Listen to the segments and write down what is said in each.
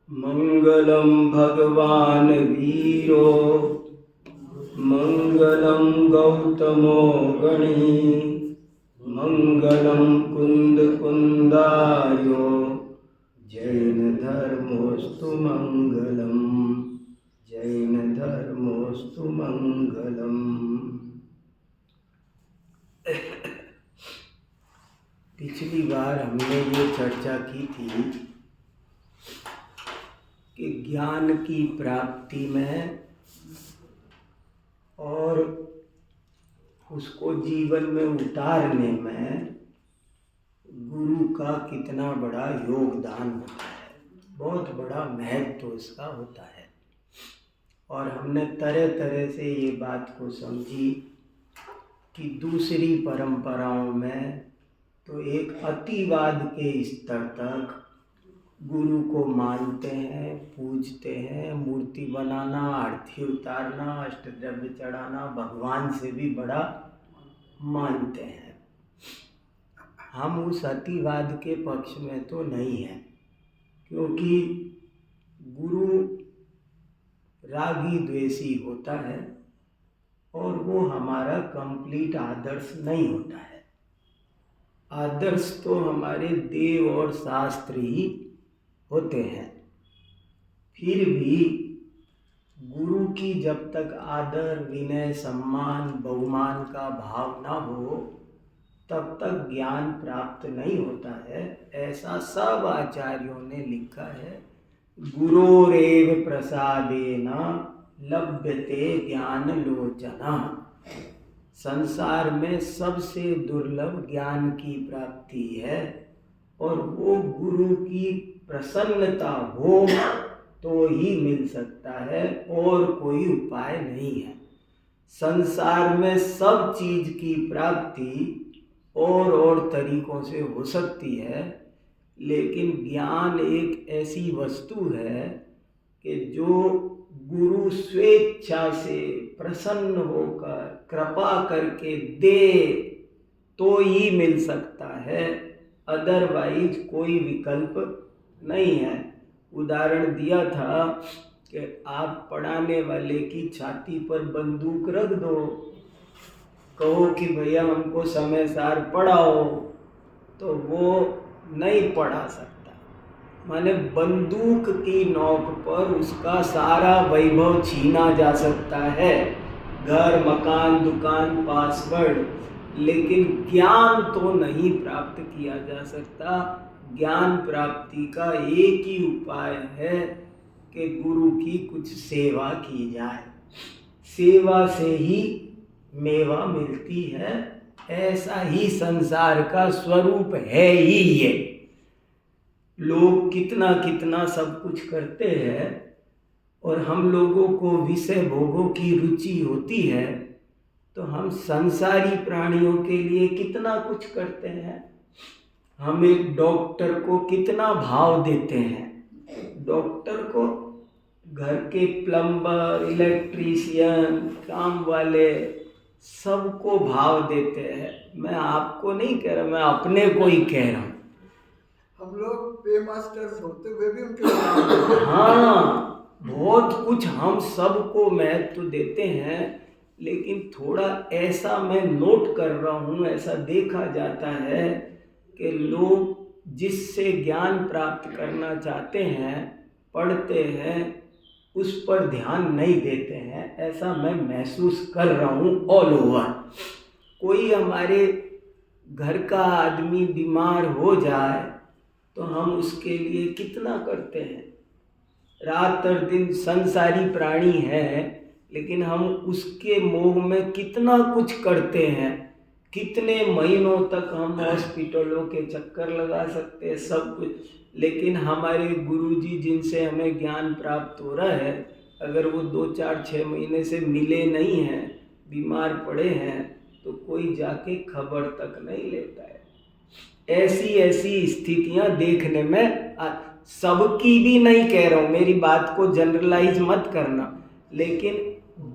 मंगलम भगवान वीरो मंगलम गौतमो गणी मंगलम कुंद कुंदार्यो जैन धर्मोस्तु मंगलम जैन धर्मोस्तु मंगलम। पिछली बार हमने ये चर्चा की थी कि ज्ञान की प्राप्ति में और उसको जीवन में उतारने में गुरु का कितना बड़ा योगदान होता है, बहुत बड़ा महत्व उसका होता है। और हमने तरह तरह से ये बात को समझी कि दूसरी परंपराओं में तो एक अतिवाद के स्तर तक गुरु को मानते हैं, पूजते हैं, मूर्ति बनाना, आरती उतारना, अष्टद्रव्य चढ़ाना, भगवान से भी बड़ा मानते हैं। हम उस अतिवाद के पक्ष में तो नहीं हैं, क्योंकि गुरु रागी द्वेषी होता है और वो हमारा कंप्लीट आदर्श नहीं होता है। आदर्श तो हमारे देव और शास्त्र ही होते हैं। फिर भी गुरु की जब तक आदर, विनय, सम्मान, बहुमान का भाव न हो तब तक ज्ञान प्राप्त नहीं होता है। ऐसा सब आचार्यों ने लिखा है। गुरोरेव प्रसादेन लभ्यते ज्ञान लोचना। संसार में सबसे दुर्लभ ज्ञान की प्राप्ति है और वो गुरु की प्रसन्नता हो तो ही मिल सकता है, और कोई उपाय नहीं है। संसार में सब चीज की प्राप्ति और तरीकों से हो सकती है, लेकिन ज्ञान एक ऐसी वस्तु है कि जो गुरु स्वेच्छा से प्रसन्न होकर कृपा करके दे तो ही मिल सकता है, अदरवाइज कोई विकल्प नहीं है। उदाहरण दिया था कि आप पढ़ाने वाले की छाती पर बंदूक रख दो, कहो कि भैया हमको समय सार पढ़ाओ, तो वो नहीं पढ़ा सकता। माने बंदूक की नोक पर उसका सारा वैभव छीना जा सकता है, घर, मकान, दुकान, पासवर्ड, लेकिन ज्ञान तो नहीं प्राप्त किया जा सकता। ज्ञान प्राप्ति का एक ही उपाय है कि गुरु की कुछ सेवा की जाए। सेवा से ही मेवा मिलती है, ऐसा ही संसार का स्वरूप है ही ये। लोग कितना कितना सब कुछ करते हैं और हम लोगों को विषय भोगों की रुचि होती है, तो हम संसारी प्राणियों के लिए कितना कुछ करते हैं। हम एक डॉक्टर को कितना भाव देते हैं। डॉक्टर को घर के प्लम्बर, इलेक्ट्रीशियन, काम वाले सबको भाव देते हैं। मैं आपको नहीं कह रहा, मैं अपने को ही कह रहा हूँ। हम लोग पे मास्टर्स होते हुए भी उनके हाँ, बहुत कुछ हम सबको महत्व देते हैं, लेकिन थोड़ा ऐसा मैं नोट कर रहा हूँ, ऐसा देखा जाता है कि लोग जिससे ज्ञान प्राप्त करना चाहते हैं, पढ़ते हैं, उस पर ध्यान नहीं देते हैं। ऐसा मैं महसूस कर रहा हूँ ऑल ओवर। कोई हमारे घर का आदमी बीमार हो जाए तो हम उसके लिए कितना करते हैं। रात और दिन संसारी प्राणी है, लेकिन हम उसके मोह में कितना कुछ करते हैं। कितने महीनों तक हम हॉस्पिटलों के चक्कर लगा सकते हैं, सब कुछ। लेकिन हमारे गुरुजी जिनसे हमें ज्ञान प्राप्त हो रहा है, अगर वो 2, 4, 6 महीने से मिले नहीं हैं, बीमार पड़े हैं, तो कोई जाके खबर तक नहीं लेता है। ऐसी ऐसी स्थितियां देखने में सबकी भी नहीं कह रहा हूँ, मेरी बात को जनरलाइज मत करना, लेकिन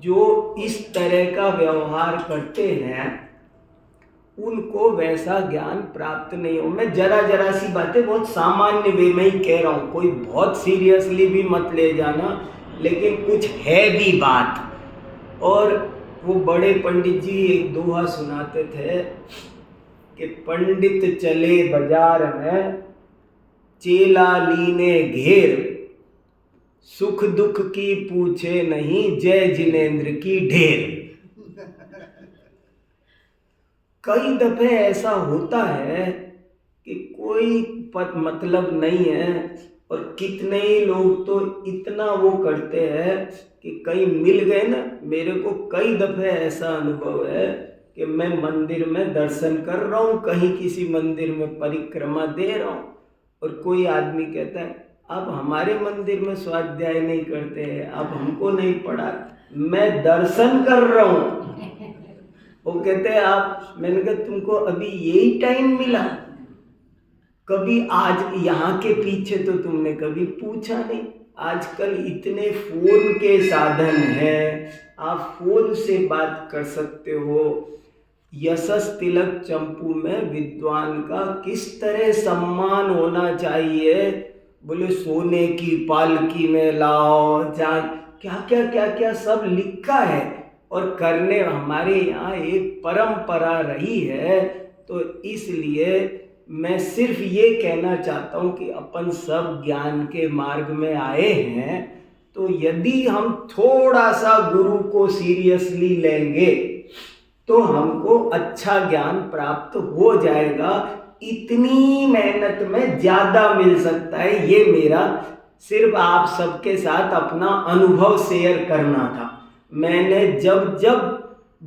जो इस तरह का व्यवहार करते हैं उनको वैसा ज्ञान प्राप्त नहीं हो। मैं जरा सी बातें बहुत सामान्य वे में ही कह रहा हूँ, कोई बहुत सीरियसली भी मत ले जाना, लेकिन कुछ है भी बात। और वो बड़े पंडित जी एक दोहा सुनाते थे कि पंडित चले बाजार में, चेला लीने घेर, सुख दुख की पूछे नहीं, जय जिनेंद्र की ढेर। कई दफे ऐसा होता है कि कोई मतलब नहीं है, और कितने ही लोग तो इतना वो करते हैं कि कहीं मिल गए ना। मेरे को कई दफे ऐसा अनुभव है कि मैं मंदिर में दर्शन कर रहा हूँ, कहीं किसी मंदिर में परिक्रमा दे रहा हूँ, और कोई आदमी कहता है आप हमारे मंदिर में स्वाध्याय नहीं करते हैं, आप हमको नहीं पढ़ा। मैं दर्शन कर रहा हूँ, वो कहते हैं आप। मैंने कहा तुमको अभी यही टाइम मिला, कभी आज यहाँ के पीछे तो तुमने कभी पूछा नहीं। आजकल इतने फोन के साधन हैं, आप फोन से बात कर सकते हो। यशस तिलक चंपू में विद्वान का किस तरह सम्मान होना चाहिए, बोले सोने की पालकी में लाओ, जहाँ क्या क्या सब लिखा है, और करने हमारे यहाँ एक परंपरा रही है। तो इसलिए मैं सिर्फ ये कहना चाहता हूँ कि अपन सब ज्ञान के मार्ग में आए हैं, तो यदि हम थोड़ा सा गुरु को सीरियसली लेंगे तो हमको अच्छा ज्ञान प्राप्त हो जाएगा। इतनी मेहनत में ज़्यादा मिल सकता है। ये मेरा सिर्फ आप सबके साथ अपना अनुभव शेयर करना था। मैंने जब जब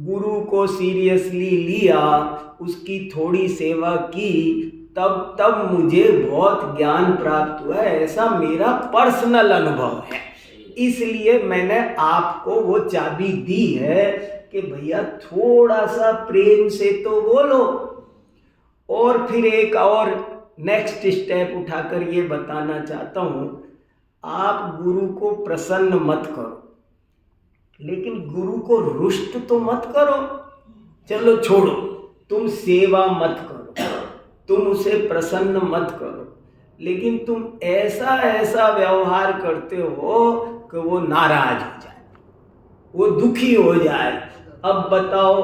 गुरु को सीरियसली लिया, उसकी थोड़ी सेवा की, तब तब मुझे बहुत ज्ञान प्राप्त हुआ है। ऐसा मेरा पर्सनल अनुभव है, इसलिए मैंने आपको वो चाबी दी है कि भैया थोड़ा सा प्रेम से तो बोलो। और फिर एक और नेक्स्ट स्टेप उठाकर ये बताना चाहता हूँ, आप गुरु को प्रसन्न मत करो, लेकिन गुरु को रुष्ट तो मत करो। चलो छोड़ो, तुम सेवा मत करो, तुम उसे प्रसन्न मत करो, लेकिन तुम ऐसा व्यवहार करते हो कि वो नाराज हो जाए, वो दुखी हो जाए। अब बताओ,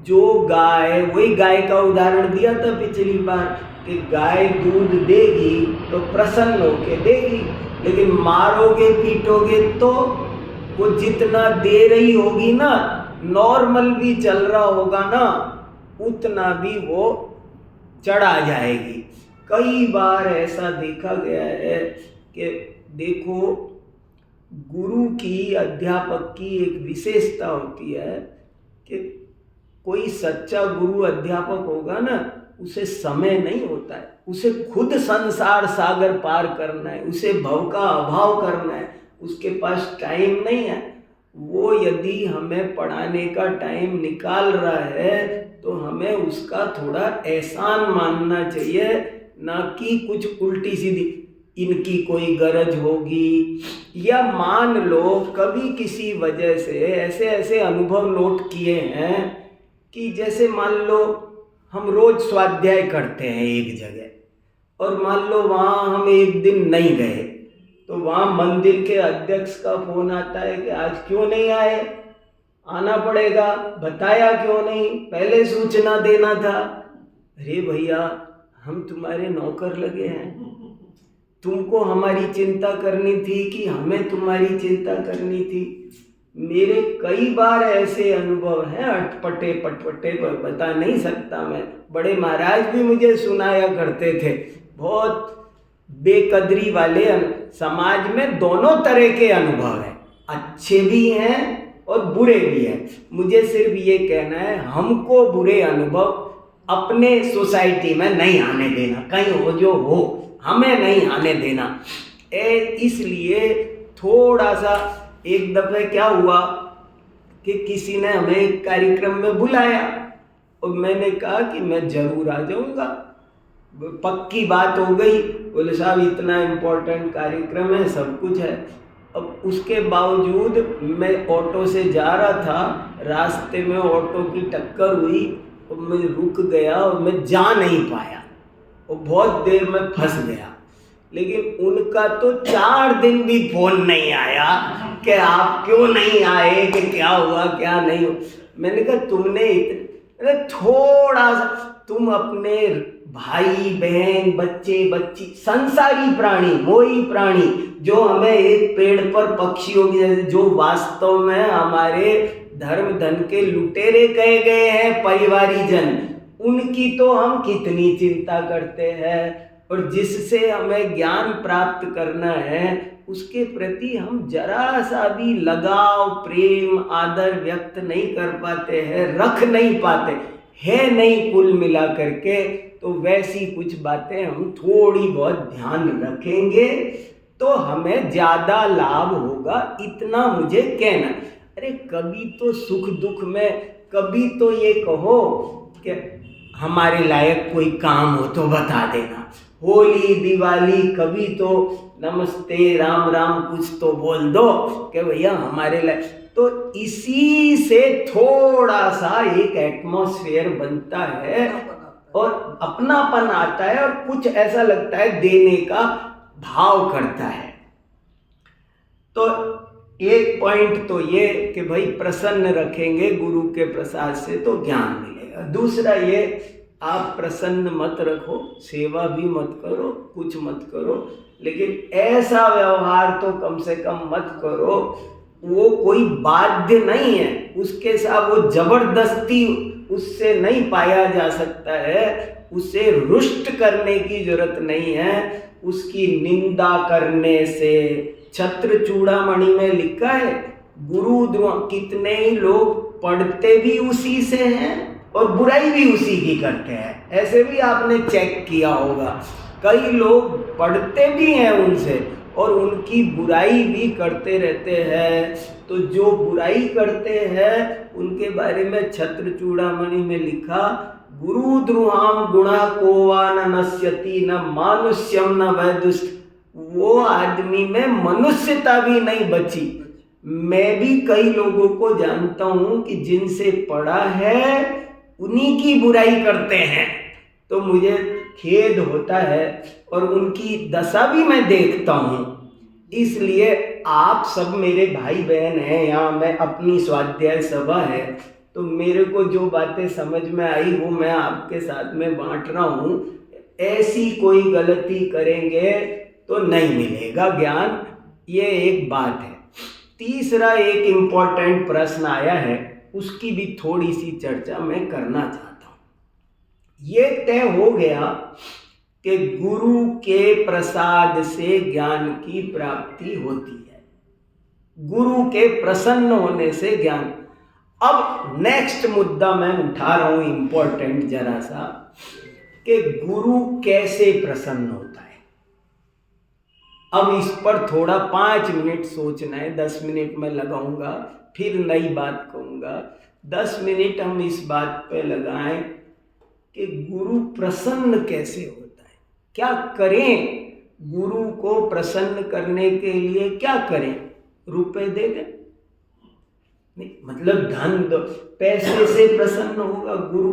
जो गाय, वही गाय का उदाहरण दिया था पिछली बार कि गाय दूध देगी तो प्रसन्न होके देगी, लेकिन मारोगे पीटोगे तो वो जितना दे रही होगी ना, नॉर्मल भी चल रहा होगा ना, उतना भी वो चढ़ा जाएगी। कई बार ऐसा देखा गया है कि देखो, गुरु की, अध्यापक की एक विशेषता होती है कि कोई सच्चा गुरु अध्यापक होगा ना, उसे समय नहीं होता है, उसे खुद संसार सागर पार करना है, उसे भव का अभाव करना है, उसके पास टाइम नहीं है। वो यदि हमें पढ़ाने का टाइम निकाल रहा है तो हमें उसका थोड़ा एहसान मानना चाहिए, ना कि कुछ उल्टी सीधी इनकी कोई गरज होगी। या मान लो कभी किसी वजह से ऐसे अनुभव नोट किए हैं कि जैसे मान लो हम रोज स्वाध्याय करते हैं एक जगह, और मान लो वहाँ हम एक दिन नहीं गए, तो वहाँ मंदिर के अध्यक्ष का फोन आता है कि आज क्यों नहीं आए, आना पड़ेगा, बताया क्यों नहीं, पहले सूचना देना था। अरे भैया, हम तुम्हारे नौकर लगे हैं, तुमको हमारी चिंता करनी थी कि हमें तुम्हारी चिंता करनी थी। मेरे कई बार ऐसे अनुभव हैं, अटपटे पटपटे बता नहीं सकता मैं। बड़े महाराज भी मुझे सुनाया करते थे, बहुत बेकदरी वाले। समाज में दोनों तरह के अनुभव हैं, अच्छे भी हैं और बुरे भी हैं। मुझे सिर्फ ये कहना है, हमको बुरे अनुभव अपने सोसाइटी में नहीं आने देना, कहीं हो जो हो, हमें नहीं आने देना। इसलिए थोड़ा सा, एक दफ़े क्या हुआ कि किसी ने हमें एक कार्यक्रम में बुलाया और मैंने कहा कि मैं ज़रूर आ जाऊँगा, पक्की बात हो गई। बोले साहब इतना इम्पोर्टेंट कार्यक्रम है, सब कुछ है। अब उसके बावजूद मैं ऑटो से जा रहा था, रास्ते में ऑटो की टक्कर हुई और मैं रुक गया और मैं जा नहीं पाया और बहुत देर में फंस गया। लेकिन उनका तो 4 दिन भी फोन नहीं आया कि आप क्यों नहीं आए, कि क्या हुआ क्या नहीं हुआ। मैंने कहा तुमने थोड़ा सा, तुम अपने भाई बहन बच्चे बच्ची संसारी प्राणी मोही प्राणी जो हमें एक पेड़ पर पक्षियों की जैसे, जो वास्तव में हमारे धर्म धन के लुटेरे कहे गए हैं परिवारी जन, उनकी तो हम कितनी चिंता करते हैं। और जिससे हमें ज्ञान प्राप्त करना है उसके प्रति हम जरा सा भी लगाव प्रेम आदर व्यक्त नहीं कर पाते हैं, रख नहीं पाते है नहीं कुल मिला करके। तो वैसी कुछ बातें हम थोड़ी बहुत ध्यान रखेंगे तो हमें ज़्यादा लाभ होगा, इतना मुझे कहना। अरे कभी तो सुख दुख में कभी तो ये कहो कि हमारे लायक कोई काम हो तो बता देना। होली दिवाली कभी तो नमस्ते राम राम कुछ तो बोल दो कि भैया हमारे लायक। तो इसी से थोड़ा सा एक एटमॉस्फेयर बनता है और अपनापन आता है और कुछ ऐसा लगता है देने का भाव करता है। तो एक पॉइंट तो ये कि भाई प्रसन्न रखेंगे गुरु के प्रसाद से तो ज्ञान मिलेगा। दूसरा ये आप प्रसन्न मत रखो, सेवा भी मत करो, कुछ मत करो, लेकिन ऐसा व्यवहार तो कम से कम मत करो, वो कोई बाध्य नहीं है, उसके साथ वो जबरदस्ती उससे नहीं पाया जा सकता है, उसे रुष्ट करने की जरूरत नहीं है, उसकी निंदा करने से। छत्र चूड़ामणि में लिखा है गुरु कितने ही लोग पढ़ते भी उसी से हैं और बुराई भी उसी की करते हैं। ऐसे भी आपने चेक किया होगा, कई लोग पढ़ते भी हैं उनसे और उनकी बुराई भी करते रहते हैं। तो जो बुराई करते हैं उनके बारे में छत्र चूड़ामणि में लिखा गुरु द्रुहाम गुणा कोवा न नश्यति न मानुष्यम न वैदुष्ट। वो आदमी में मनुष्यता भी नहीं बची। मैं भी कई लोगों को जानता हूँ कि जिनसे पढ़ा है उन्हीं की बुराई करते हैं, तो मुझे खेद होता है और उनकी दशा भी मैं देखता हूँ। इसलिए आप सब मेरे भाई बहन हैं, यहाँ मैं अपनी स्वाध्याय सभा है तो मेरे को जो बातें समझ में आई वो मैं आपके साथ में बांट रहा हूँ। ऐसी कोई गलती करेंगे तो नहीं मिलेगा ज्ञान, ये एक बात है। तीसरा एक इम्पोर्टेंट प्रश्न आया है, उसकी भी थोड़ी सी चर्चा मैं करना चाहता हूँ। ये तय हो गया कि गुरु के प्रसाद से ज्ञान की प्राप्ति होती है, गुरु के प्रसन्न होने से ज्ञान। अब नेक्स्ट मुद्दा मैं उठा रहा हूँ इम्पोर्टेंट जरा सा, कि गुरु कैसे प्रसन्न होता है। अब इस पर थोड़ा 5 मिनट सोचना है, 10 मिनट में लगाऊंगा, फिर नई बात कहूँगा। 10 मिनट हम इस बात पे लगाएं कि गुरु प्रसन्न कैसे होता है, क्या करें गुरु को प्रसन्न करने के लिए, क्या करें? रुपए दे दें? नहीं, मतलब धन दो, पैसे से प्रसन्न होगा गुरु?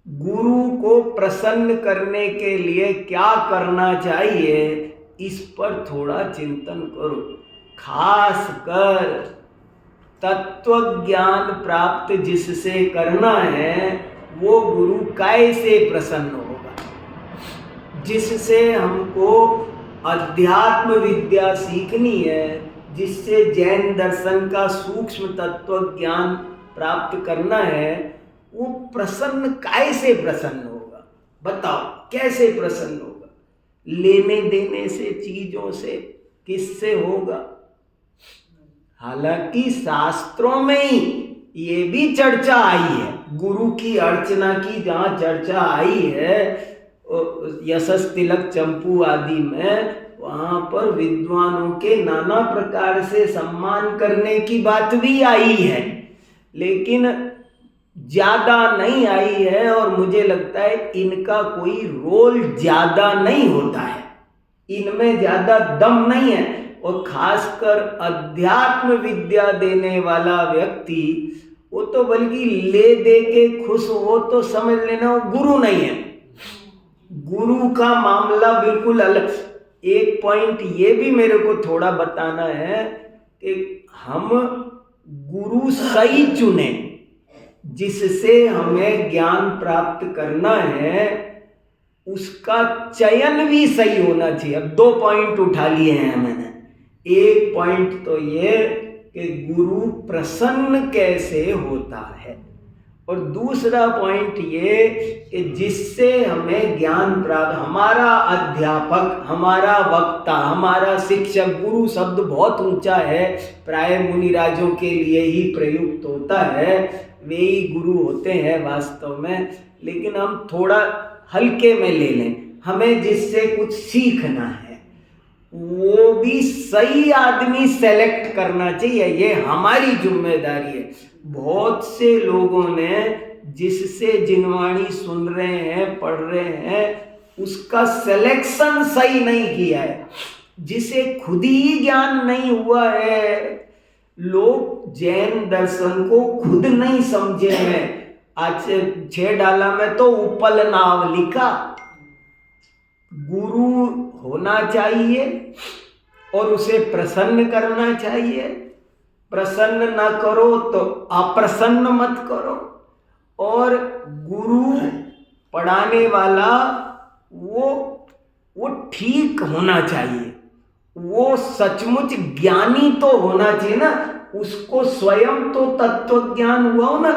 गुरु को प्रसन्न करने के लिए क्या करना चाहिए, इस पर थोड़ा चिंतन करो। खास कर तत्व ज्ञान प्राप्त जिससे करना है वो गुरु कैसे प्रसन्न होगा? जिससे हमको अध्यात्म विद्या सीखनी है, जिससे जैन दर्शन का सूक्ष्म तत्व ज्ञान प्राप्त करना है, वो प्रसन्न कैसे प्रसन्न होगा? बताओ कैसे प्रसन्न होगा? लेने देने से, चीजों से, किससे होगा? हालांकि शास्त्रों में ही ये भी चर्चा आई है, गुरु की अर्चना की जहाँ चर्चा आई है यशस तिलक चंपू आदि में, वहाँ पर विद्वानों के नाना प्रकार से सम्मान करने की बात भी आई है, लेकिन ज़्यादा नहीं आई है। और मुझे लगता है इनका कोई रोल ज़्यादा नहीं होता है, इनमें ज़्यादा दम नहीं है। और खासकर अध्यात्म विद्या देने वाला व्यक्ति वो तो बल्कि ले दे के खुश हो, तो समझ लेना वो गुरु नहीं है। गुरु का मामला बिल्कुल अलग। एक पॉइंट ये भी मेरे को थोड़ा बताना है कि हम गुरु सही चुने, जिससे हमें ज्ञान प्राप्त करना है, उसका चयन भी सही होना चाहिए। अब 2 पॉइंट उठा लिए हैं मैंने। एक पॉइंट तो ये कि गुरु प्रसन्न कैसे होता है, और दूसरा पॉइंट ये कि जिससे हमें ज्ञान प्राप्त, हमारा अध्यापक, हमारा वक्ता, हमारा शिक्षक, गुरु शब्द बहुत ऊंचा है, प्राय मुनिराजों के लिए ही प्रयुक्त होता है, वे ही गुरु होते हैं वास्तव में। लेकिन हम थोड़ा हल्के में ले लें, हमें जिससे कुछ सीखना है वो भी सही आदमी सेलेक्ट करना चाहिए, ये हमारी जिम्मेदारी है। बहुत से लोगों ने जिससे जिनवाणी सुन रहे हैं, पढ़ रहे हैं, उसका सिलेक्शन सही नहीं किया है, जिसे खुद ही ज्ञान नहीं हुआ है। लोग जैन दर्शन को खुद नहीं समझे हैं। आज 6 डाला में तो उपल नाव लिखा। गुरु होना चाहिए और उसे प्रसन्न करना चाहिए। प्रसन्न ना करो तो अप्रसन्न मत करो। और गुरु पढ़ाने वाला वो ठीक होना चाहिए, वो सचमुच ज्ञानी तो होना चाहिए ना। उसको स्वयं तो तत्व ज्ञान हुआ हो ना।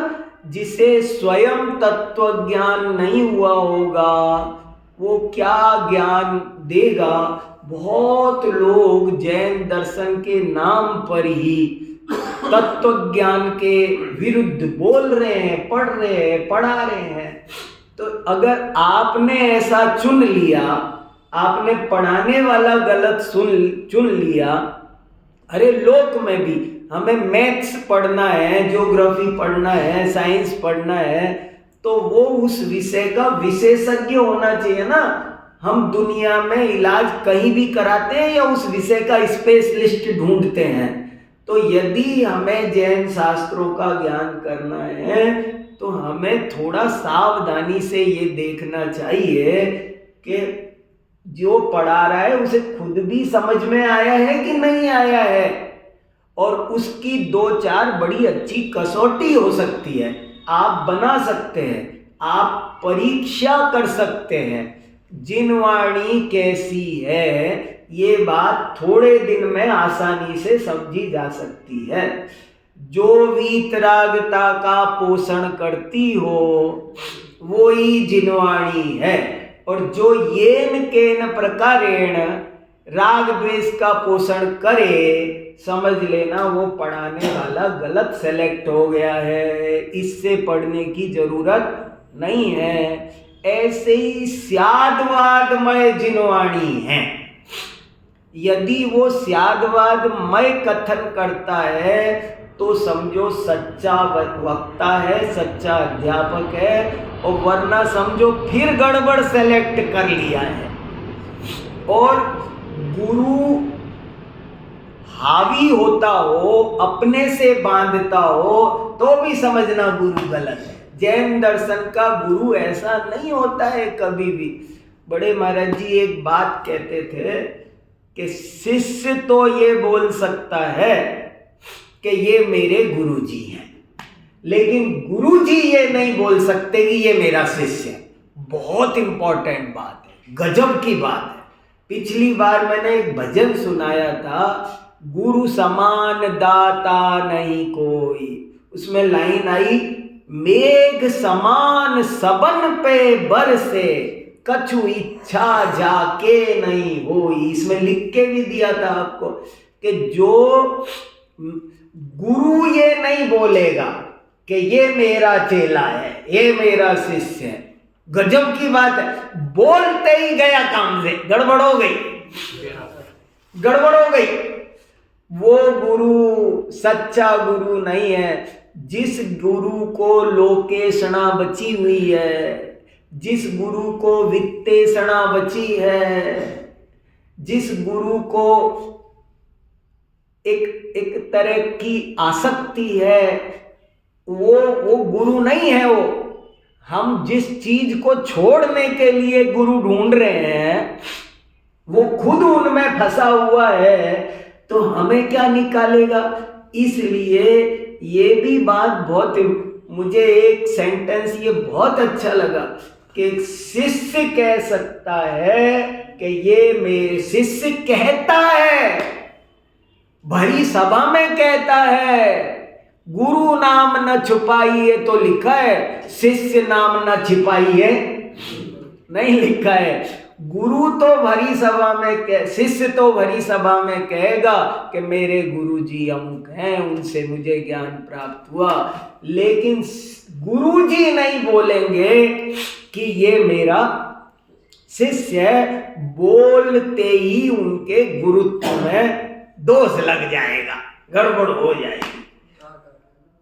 जिसे स्वयं तत्व ज्ञान नहीं हुआ होगा वो क्या ज्ञान देगा। बहुत लोग जैन दर्शन के नाम पर ही तत्व ज्ञान के विरुद्ध बोल रहे हैं, पढ़ रहे हैं, पढ़ा रहे हैं। तो अगर आपने ऐसा चुन लिया, आपने पढ़ाने वाला गलत चुन लिया। अरे लोक में भी हमें मैथ्स पढ़ना है, ज्योग्राफी पढ़ना है, साइंस पढ़ना है, तो वो उस विषय का विशेषज्ञ होना चाहिए ना। हम दुनिया में इलाज कहीं भी कराते हैं या उस विषय का स्पेशलिस्ट ढूंढते हैं। तो यदि हमें जैन शास्त्रों का ज्ञान करना है तो हमें थोड़ा सावधानी से ये देखना चाहिए कि जो पढ़ा रहा है उसे खुद भी समझ में आया है कि नहीं आया है। और उसकी 2-4 बड़ी अच्छी कसौटी हो सकती है, आप बना सकते हैं, आप परीक्षा कर सकते हैं। जिनवाणी कैसी है ये बात थोड़े दिन में आसानी से समझी जा सकती है। जो वीतरागता का पोषण करती हो वो ही जिनवाणी है, और जो येन केन प्रकारेण राग द्वेष का पोषण करे, समझ लेना वो पढ़ाने वाला गलत सेलेक्ट हो गया है, इससे पढ़ने की जरूरत नहीं है। ऐसे ही स्यादवादमय जिनवाणी है। यदि वो स्यादवादमय कथन करता है तो समझो सच्चा वक्ता है, सच्चा अध्यापक है, और वरना समझो फिर गड़बड़ सेलेक्ट कर लिया है। और गुरु हावी होता हो, अपने से बांधता हो, तो भी समझना गुरु गलत है। जैन दर्शन का गुरु ऐसा नहीं होता है कभी भी। बड़े महाराज जी एक बात कहते थे कि शिष्य तो ये बोल सकता है कि ये मेरे गुरुजी हैं, लेकिन गुरुजी ये नहीं बोल सकते कि ये मेरा शिष्य है। बहुत इंपॉर्टेंट बात है, गजब की बात है। पिछली बार मैंने एक भजन सुनाया था, गुरु समान दाता नहीं कोई। उसमें लाइन आई, मेघ समान सबन पे बरसे, कछु इच्छा जाके नहीं होई। इसमें लिख के भी दिया था आपको कि जो गुरु ये नहीं बोलेगा कि ये मेरा चेला है, ये मेरा शिष्य है। गजब की बात है, बोलते ही गया काम से, गड़बड़ हो गई, गड़बड़ हो गई। वो गुरु सच्चा गुरु नहीं है। जिस गुरु को लोकेशना बची हुई है, जिस गुरु को वित्तेषणा बची है, जिस गुरु को एक तरह की आसक्ति है वो गुरु नहीं है। वो हम जिस चीज को छोड़ने के लिए गुरु ढूंढ रहे हैं वो खुद उनमें फंसा हुआ है, तो हमें क्या निकालेगा। इसलिए ये भी बात बहुत, मुझे एक सेंटेंस ये बहुत अच्छा लगा कि शिष्य कह सकता है कि ये मेरे, शिष्य कहता है, भरी सभा में कहता है, गुरु नाम न छुपाइए तो लिखा है, शिष्य नाम न छिपाइए नहीं लिखा है। गुरु तो भरी सभा में शिष्य तो भरी सभा में कहेगा कि मेरे गुरु जी अमुक हैं, उनसे मुझे ज्ञान प्राप्त हुआ, लेकिन गुरु जी नहीं बोलेंगे कि ये मेरा शिष्य है। बोलते ही उनके गुरुत्व में दोष लग जाएगा, गड़बड़ हो जाएगी,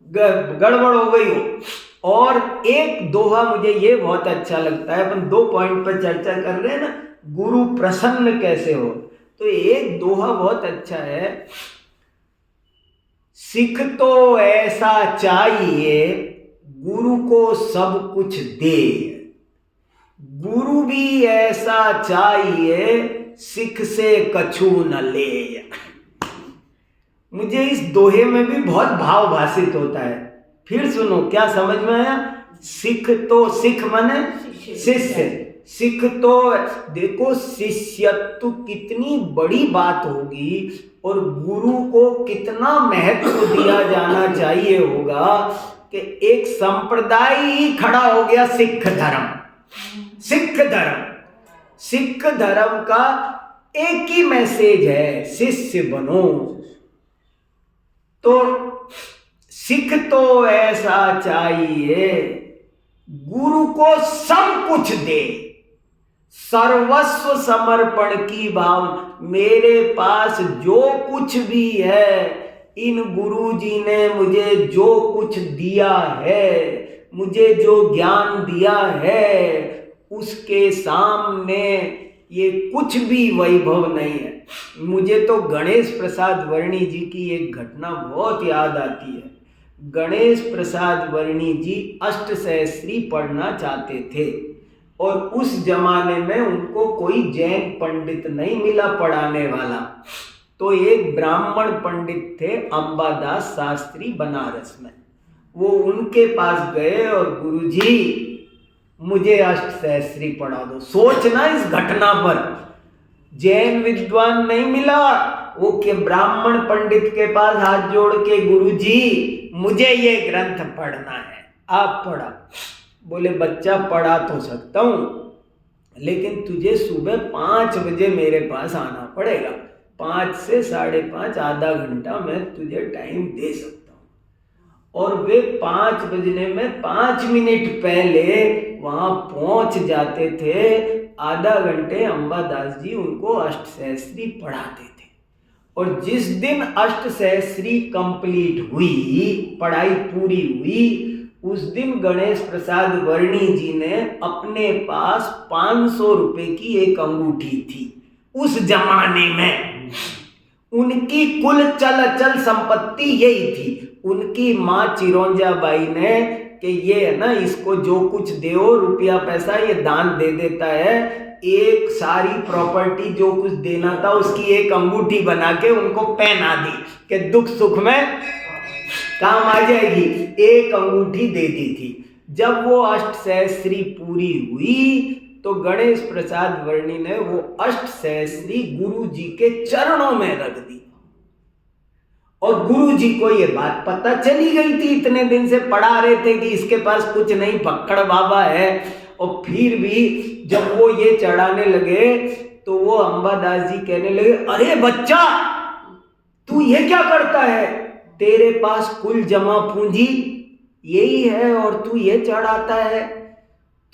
गड़बड़ हो गई हो। और एक दोहा मुझे ये बहुत अच्छा लगता है, अपन 2 पॉइंट पर चर्चा कर रहे हैं ना, गुरु प्रसन्न कैसे हो, तो एक दोहा बहुत अच्छा है, सिख तो ऐसा चाहिए गुरु को सब कुछ दे, गुरु भी ऐसा चाहिए सिख से कछु न ले। मुझे इस दोहे में भी बहुत भाव भाषित होता है। फिर सुनो, क्या समझ में आया। सिख तो, सिख माने शिष्य, सिख तो देखो शिष्यत्व कितनी बड़ी बात होगी और गुरु को कितना महत्व दिया जाना चाहिए होगा कि एक संप्रदाय ही खड़ा हो गया सिख धर्म। सिख धर्म, सिख धर्म का एक ही मैसेज है, शिष्य बनो। तो सिख तो ऐसा चाहिए गुरु को सब कुछ दे, सर्वस्व समर्पण की भावना। मेरे पास जो कुछ भी है, इन गुरु जी ने मुझे जो कुछ दिया है, मुझे जो ज्ञान दिया है, उसके सामने ये कुछ भी वैभव नहीं है। मुझे तो गणेश प्रसाद वर्णी जी की एक घटना बहुत याद आती है। गणेश प्रसाद वर्णी जी अष्टसहस्री पढ़ना चाहते थे और उस जमाने में उनको कोई जैन पंडित नहीं मिला पढ़ाने वाला, तो एक ब्राह्मण पंडित थे अंबादास शास्त्री बनारस में। वो उनके पास गए और गुरुजी मुझे अष्टसहस्री पढ़ा दो। सोचना इस घटना पर, जैन विद्वान नहीं मिला, वो के ब्राह्मण पंडित के पास हाथ जोड़ के गुरुजी मुझे ये ग्रंथ पढ़ना है, आप पढ़ा। बोले बच्चा पढ़ा तो सकता हूँ, लेकिन तुझे सुबह 5 बजे मेरे पास आना पड़ेगा। 5 से 5:30 आधा घंटा मैं तुझे टाइम दे सकता हूँ। और वे 5 बजने में 5 मिनट पहले वहाँ पहुँच जाते थे। आधा घंटे अंबादास जी उनको अष्टसहस्री पढ़ाते थे। और जिस दिन अष्टसहस्री कंप्लीट हुई, पढ़ाई पूरी हुई, उस दिन गणेश प्रसाद वर्णी जी ने अपने पास 500 रुपए की एक अंगूठी थी। उस जमाने में उनकी कुल चल अचल संपत्ति यही थी। उनकी माँ चिरौंजा बाई ने कि ये है ना, इसको जो कुछ दो रुपया पैसा ये दान दे देता है, एक सारी प्रॉपर्टी जो कुछ देना था उसकी एक अंगूठी बना के उनको पहना दी कि दुख सुख में काम आ जाएगी। एक अंगूठी दे दी थी। जब वो अष्टसहस्री पूरी हुई तो गणेश प्रसाद वर्णी ने वो अष्टसहस्री गुरु जी के चरणों में रख दी। और गुरु जी को ये बात पता चली गई थी, इतने दिन से पढ़ा रहे थे कि इसके पास कुछ नहीं, भक्कड़ बाबा है। और फिर भी जब वो ये चढ़ाने लगे तो वो अंबादास जी कहने लगे, अरे बच्चा तू ये क्या करता है, तेरे पास कुल जमा पूंजी यही है और तू ये चढ़ाता है।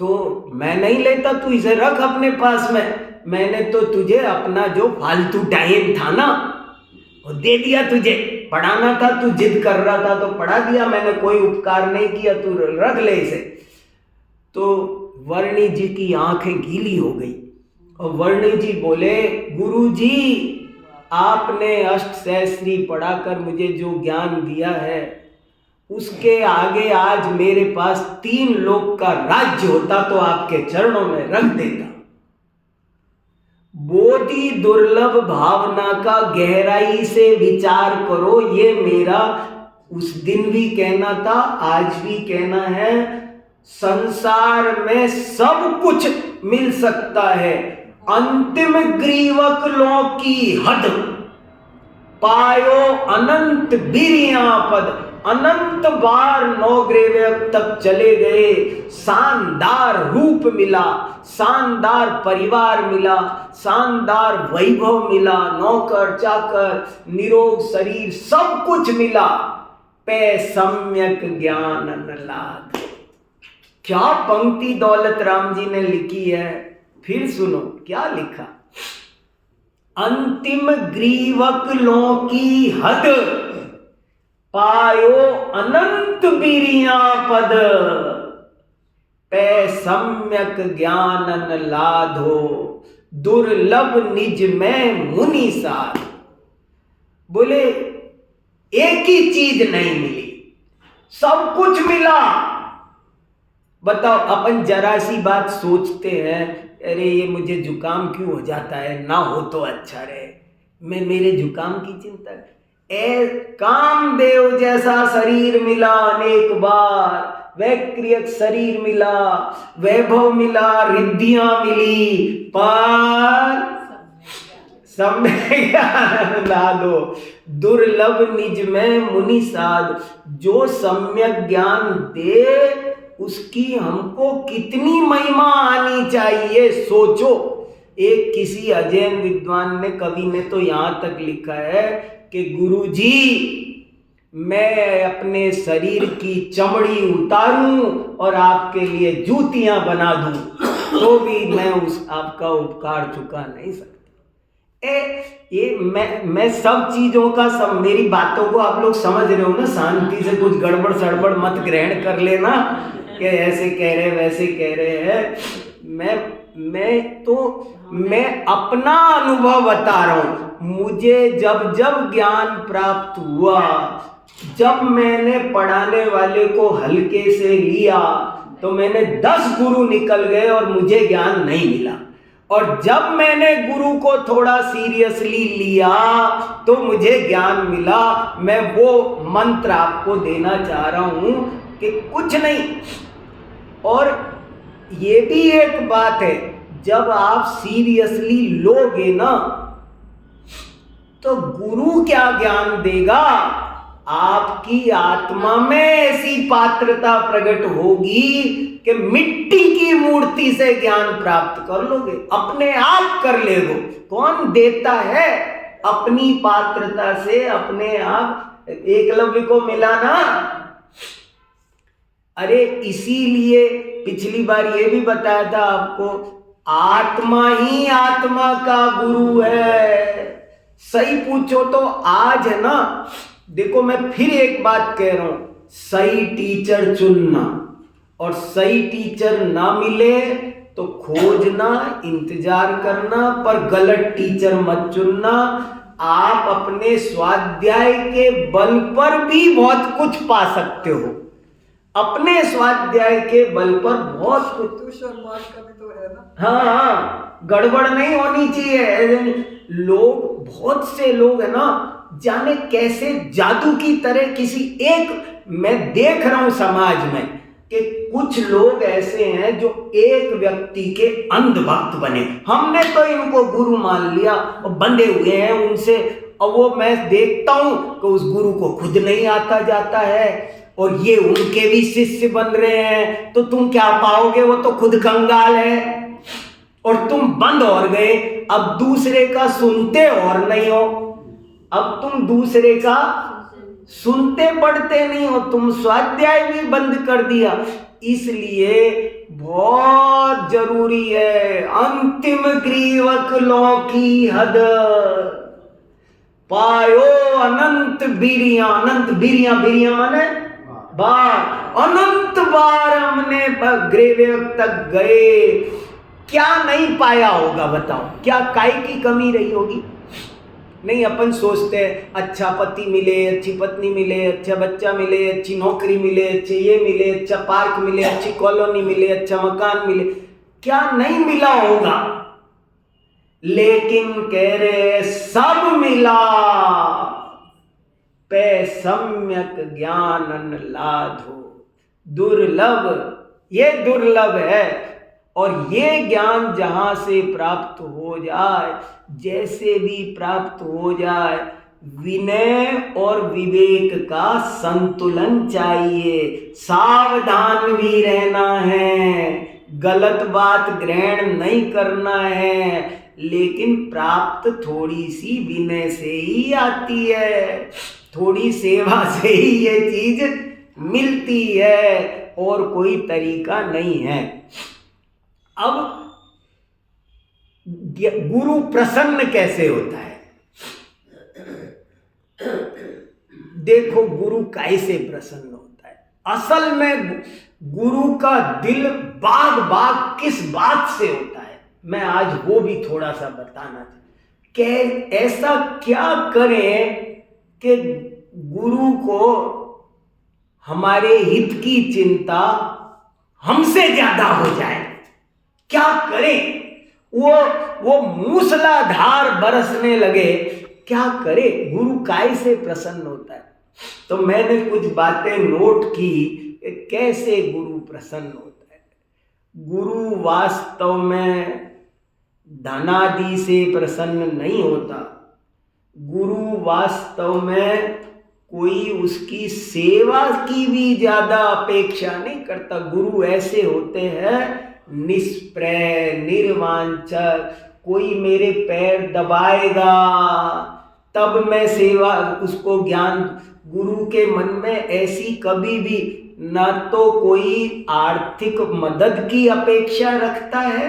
तो मैं नहीं लेता, तू इसे रख अपने पास में। मैंने तो तुझे अपना जो फालतू टाइम था ना वो दे दिया, तुझे पढ़ाना था, तू जिद कर रहा था तो पढ़ा दिया मैंने, कोई उपकार नहीं किया, तू रख ले इसे। तो वर्णी जी की आंखें गीली हो गई और वर्णी जी बोले, गुरु जी आपने अष्टसहस्री पढ़ाकर मुझे जो ज्ञान दिया है उसके आगे आज मेरे पास 3 लोक का राज्य होता तो आपके चरणों में रख देता। बोधि दुर्लभ भावना का गहराई से विचार करो। ये मेरा उस दिन भी कहना था, आज भी कहना है। संसार में सब कुछ मिल सकता है, अंतिम ग्रीवक लो की हद, पायो अनंत बिरिया पद। अनंत बार नौग्रेवक तक चले गए, शानदार रूप मिला, शानदार परिवार मिला, शानदार वैभव मिला, नौकर चाकर, निरोग शरीर, सब कुछ मिला, पे सम्यक ज्ञान न लाग। क्या पंक्ति दौलत राम जी ने लिखी है, फिर सुनो क्या लिखा। अंतिम ग्रीवक लो की हद, पायो अनंत बिरिया पद, पे सम्यक ज्ञानन लाधो, दुर्लभ निज में मुनि साध। बोले एक ही चीज नहीं मिली, सब कुछ मिला। बताओ, अपन जरा सी बात सोचते हैं, अरे ये मुझे जुकाम क्यों हो जाता है, ना हो तो अच्छा रहे, मैं मेरे जुकाम की चिंता। कामदेव जैसा शरीर मिला अनेक बार, वैक्रियक शरीर मिला, वैभव मिला, रिद्धियां मिली, पर सम्यक ज्ञान लादो, दुर्लभ निज में मुनि साध। जो सम्यक ज्ञान दे उसकी हमको कितनी महिमा आनी चाहिए, सोचो। एक किसी अजैन विद्वान ने, कवि ने तो यहां तक लिखा है कि गुरुजी मैं अपने शरीर की चमड़ी उतारूं और आपके लिए जूतियां बना दूं तो भी मैं उस आपका उपकार चुका नहीं सकता। ये मैं सब चीजों का, सब मेरी बातों को आप लोग समझ रहे हो ना, शांति से, कुछ गड़बड़ सड़बड़ मत ग्रहण कर लेना कि ऐसे कह रहे वैसे कह रहे हैं। मैं अपना अनुभव बता रहा हूं। मुझे जब जब ज्ञान प्राप्त हुआ, जब मैंने पढ़ाने वाले को हल्के से लिया तो मैंने 10 गुरु निकल गए और मुझे ज्ञान नहीं मिला। और जब मैंने गुरु को थोड़ा सीरियसली लिया तो मुझे ज्ञान मिला। मैं वो मंत्र आपको देना चाह रहा हूं कि कुछ नहीं। और ये भी एक बात है, जब आप सीरियसली लोगे ना तो गुरु क्या ज्ञान देगा, आपकी आत्मा में ऐसी पात्रता प्रकट होगी कि मिट्टी की मूर्ति से ज्ञान प्राप्त कर लोगे, अपने आप कर लेगो। कौन देता है? अपनी पात्रता से अपने आप। एकलव्य को मिला ना। अरे इसीलिए पिछली बार ये भी बताया था आपको, आत्मा ही आत्मा का गुरु है। सही पूछो तो आज है ना, देखो मैं फिर एक बात कह रहा हूं, सही टीचर चुनना, और सही टीचर ना मिले तो खोजना, इंतजार करना, पर गलत टीचर मत चुनना। आप अपने स्वाध्याय के बल पर भी बहुत कुछ पा सकते हो, अपने स्वाध्याय के बल पर बहुत कुछ। ट्यूशन मार्क का भी तो है ना। हाँ, गड़बड़ नहीं होनी चाहिए। लोग, बहुत से लोग है ना, जाने कैसे जादू की तरह किसी एक, मैं देख रहा हूं समाज में कि कुछ लोग ऐसे हैं जो एक व्यक्ति के अंधभक्त बने। हमने तो इनको गुरु मान लिया और बंधे हुए हैं उनसे, और वो मैं देखता हूं कि उस गुरु को खुद नहीं आता जाता है और ये उनके भी शिष्य बन रहे हैं। तो तुम क्या पाओगे? वो तो खुद कंगाल है और तुम बंद और गए। अब दूसरे का सुनते और नहीं हो, अब तुम दूसरे का सुनते पढ़ते नहीं हो, तुम स्वाध्याय भी बंद कर दिया। इसलिए बहुत जरूरी है, अंतिम ग्रीवक लो की हद, पायो अनंत बिरिया। अनंत बिरिया, बिरिया माने बार, अनंत बार हमने ग्रेवक तक गए, क्या नहीं पाया होगा बताओ? क्या काय की कमी रही होगी? नहीं, अपन सोचते हैं अच्छा पति मिले, अच्छी पत्नी मिले, अच्छा बच्चा मिले, अच्छी नौकरी मिले, अच्छे ये मिले, अच्छा पार्क मिले, अच्छी कॉलोनी मिले, अच्छा मकान मिले। क्या नहीं मिला होगा, लेकिन कह रहे सब मिला पे सम्यक ज्ञानन लाधो। दुर्लभ, ये दुर्लभ है। और ये ज्ञान जहां से प्राप्त हो जाए, जैसे भी प्राप्त हो जाए, विनय और विवेक का संतुलन चाहिए। सावधान भी रहना है, गलत बात ग्रहण नहीं करना है, लेकिन प्राप्त थोड़ी सी विनय से ही आती है, थोड़ी सेवा से ही ये चीज मिलती है, और कोई तरीका नहीं है। अब गुरु प्रसन्न कैसे होता है? देखो, गुरु कैसे प्रसन्न होता है। असल में गुरु का दिल बाग बाग किस बात से होता है, मैं आज वो भी थोड़ा सा बताना चाहता। कि ऐसा क्या करें कि गुरु को हमारे हित की चिंता हमसे ज्यादा हो जाए? क्या करें? वो मूसलाधार बरसने लगे, क्या करे? गुरु काय से प्रसन्न होता है? तो मैंने कुछ बातें नोट की कि कैसे गुरु प्रसन्न होता है। गुरु वास्तव में धनादि से प्रसन्न नहीं होता। गुरु वास्तव में कोई उसकी सेवा की भी ज्यादा अपेक्षा नहीं करता। गुरु ऐसे होते हैं निष्प्रय, निर्वांछक। कोई मेरे पैर दबाएगा तब मैं सेवा, उसको ज्ञान। गुरु के मन में ऐसी कभी भी न तो कोई आर्थिक मदद की अपेक्षा रखता है,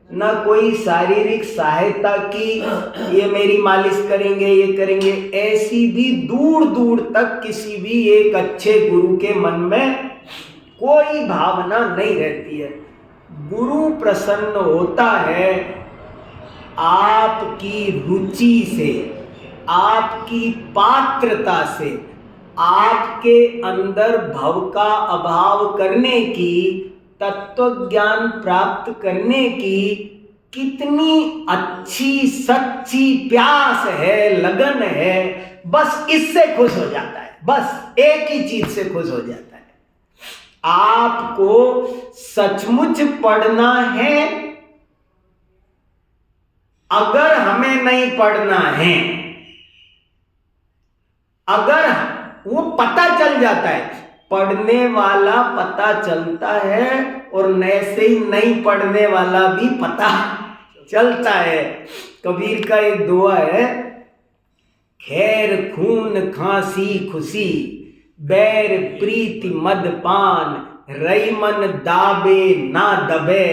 न कोई शारीरिक सहायता की, ये मेरी मालिश करेंगे, ये करेंगे, ऐसी भी दूर दूर तक किसी भी एक अच्छे गुरु के मन में कोई भावना नहीं रहती है। गुरु प्रसन्न होता है आपकी रुचि से, आपकी पात्रता से, आपके अंदर भव का अभाव करने की, तत्व ज्ञान प्राप्त करने की कितनी अच्छी सच्ची प्यास है, लगन है, बस इससे खुश हो जाता है। बस एक ही चीज से खुश हो जाता है। आपको सचमुच पढ़ना है। अगर हमें नहीं पढ़ना है, अगर वो पता चल जाता है, पढ़ने वाला पता चलता है और ऐसे ही नहीं पढ़ने वाला भी पता चलता है। कबीर का एक दुआ है, खैर खून खांसी खुशी, बैर प्रीति मदपान, रई मन दाबे ना दबे,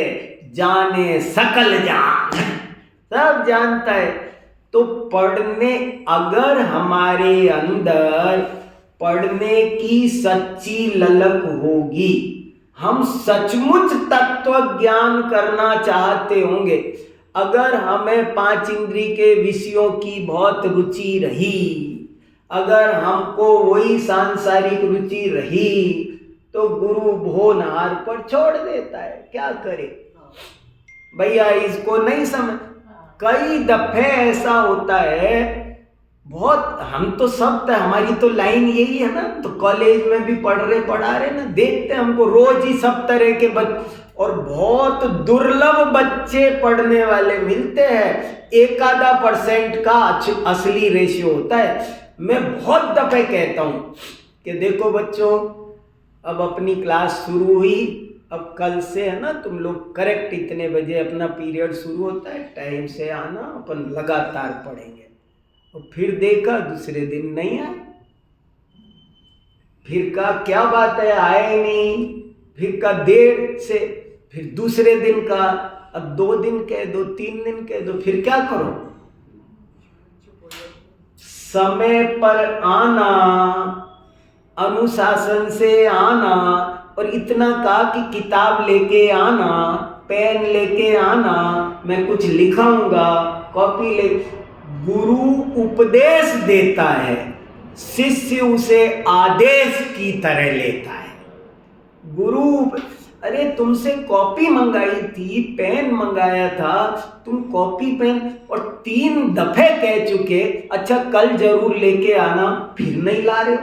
जाने सकल जान। सब जानता है। तो पढ़ने, अगर हमारे अंदर पढ़ने की सच्ची ललक होगी, हम सचमुच तत्व ज्ञान करना चाहते होंगे, अगर हमें 5 इंद्रिय के विषयों की बहुत रुचि रही, अगर हमको वही सांसारिक रुचि रही, तो गुरु भोनहार पर छोड़ देता है। क्या करे भैया, इसको नहीं समझ। कई दफे ऐसा होता है, बहुत, हम तो सब, हमारी तो लाइन यही है ना, तो कॉलेज में भी पढ़ा रहे ना, देखते हमको रोज ही सब तरह के और बहुत दुर्लभ बच्चे पढ़ने वाले मिलते हैं। 1% का असली रेशियो होता है। मैं बहुत दफे कहता हूँ कि देखो बच्चों, अब अपनी क्लास शुरू हुई, अब कल से है ना, तुम लोग करेक्ट इतने बजे अपना पीरियड शुरू होता है, टाइम से आना, अपन लगातार पढ़ेंगे। और फिर देखा दूसरे दिन नहीं आए, फिर का क्या बात है आए नहीं, फिर का देर से, फिर दूसरे दिन का, अब 2 दिन कह दो, 3 दिन कह दो, फिर क्या करो? समय पर आना, अनुशासन से आना, और इतना कहा कि किताब लेके आना, पेन लेके आना, मैं कुछ लिखाऊंगा, कॉपी ले। गुरु उपदेश देता है, शिष्य उसे आदेश की तरह लेता है। अरे तुमसे कॉपी मंगाई थी, पेन मंगाया था, तुम कॉपी पेन और 3 दफे कह चुके अच्छा कल जरूर लेके आना, फिर नहीं ला रहे।